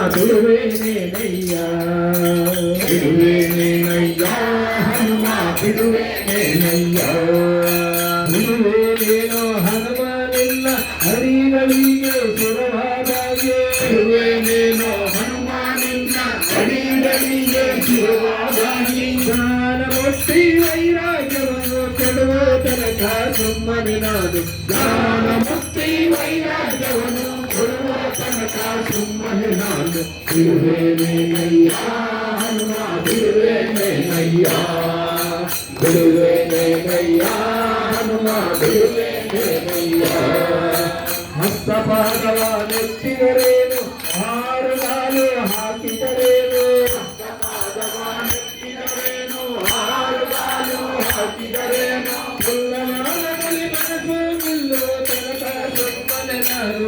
ಬಿಡುವೇನೇನಯ್ಯ ಬಿಡುವೇನೇನಯ್ಯ ಹನುಮ ಬಿಡುವೇನೇನಯ್ಯ ಬಿಡುವೇನೇನೋ ಹನುಮನಿಲ್ಲ ಹರಿಗಳಿಗೆ ಸುರವಾದಾಗೆ ಬಿಡುವೇನೇನೋ ಹನುಮನಿಲ್ಲ ಹರಿಗಳಿಗೆ ಸುರವಾದಾಗೆ ಜ್ಞಾನ ಮುಕ್ತಿ ವೈರಾಗ್ಯವನ್ನು ಕೆಡುವ ತನಕ ಸುಮ್ಮನೆ ನಾನು ಜ್ಞಾನ ಮುಕ್ತಿ ವೈರಾಗ್ಯವನ್ನು ಕೊಡುವ ತನಕ ಸುಮ್ಮನೆ ನಾನು ಬಿಡುವೇನೇನಯ್ಯ ಹನುಮ ಬಿಡುವೇನೇನಯ್ಯ ಬಿಡುವೇನೇನಯ್ಯ ಹನುಮ ಬಿಡುವೇನೇನಯ್ಯ ಹಸ್ತಪಾದವ ನೆತ್ತಿದರೇನು ಹಾರುಗಾಲು ಹಾಕಿದರೇನು ಹಸ್ತಪಾದವ ನೆತ್ತಿದರೇನು ಹಾರುಗಾಲು ಹಾಕಿದರೇನು ಉಲ್ಲನಾದದಲ್ಲಿ ಮನಸ್ಸು ನಿಲ್ಲುವ ತನಕ ಸುಮ್ಮನೆ ನಾನು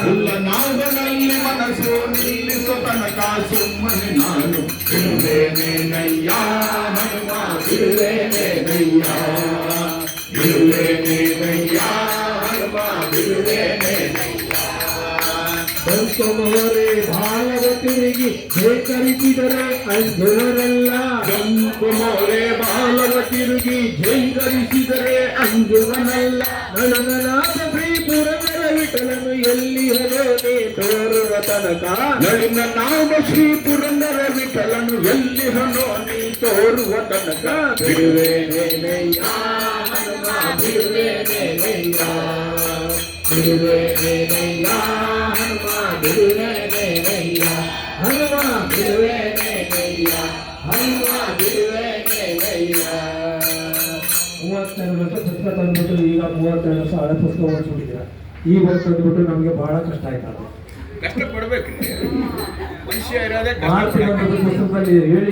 ಉಲ್ಲನಾದದಲ್ಲಿ ಮನಸ್ಸು ನಿಲ್ಲಿಸುವ ತನಕ ಸುಮ್ಮನೆ ನಾನು ಬಿಡುವೇನೇನಯ್ಯ ಹನುಮ ಬಿಡುವೇನೇನಯ್ಯ ಬಿಡುವೇನೇನಯ್ಯ ಹನುಮ ಬಿಡುವೇನೇನಯ್ಯ ಬಂಕುಮೋರೆ ಬಾಲವತಿರಿಗೆ ಜೈಕರಿಸಿದರೆ ಅಂಜುವರಲ್ಲ ಬಂಕುಮೋರೆ ಬಾಲವತಿರುಗಿ ಜೈಕರಿಸಿದರೆ ಅಂಜುವನಲ್ಲ ನಳನನಾದ ಶ್ರೀ ಪುರಂದರ ವಿಠಲನು ಎಲ್ಲಿ ಹರೋನೆ ತೋರುವ ತನಕ ನಳಿನನಾದ ಶ್ರೀ ಪುರಂದರ ವಿಠಲನು ಎಲ್ಲಿ ಹನೋನಿ ತೋರುವ ತನಕ ಬಿಡುವೇನೇನಯ್ಯ ಹನುಮ ಬಿಡುವೇನೇನಯ್ಯ ಬಿಡುವೇನೇನಯ್ಯ ಹನುಮ ಬಿಡುವೇನೇನಯ್ಯ ಹನುಮ ಬಿಡುವೇನೇನಯ್ಯ ಹನುಮ ಬಿಡುವೇನೇನಯ್ಯ 32 ವರ್ಷ ಪುಸ್ತಕ ತಂದ್ಬಿಟ್ಟು ಈಗ 32 ವರ್ಷ ಹಳೆ ಪುಸ್ತಕ ಓದಿಸ್ಬಿಟ್ಟಿದ್ದೀರ ಈಗ ಓದಿ ತಂದ್ಬಿಟ್ಟು ನಮಗೆ ಬಹಳ ಕಷ್ಟ ಆಯ್ತು. ಕಷ್ಟ ಪಡ್ಬೇಕ್ರಿ ಮನುಷ್ಯ ಇರೋದೇ ಪುಸ್ತಕದಲ್ಲಿ ಹೇಳಿ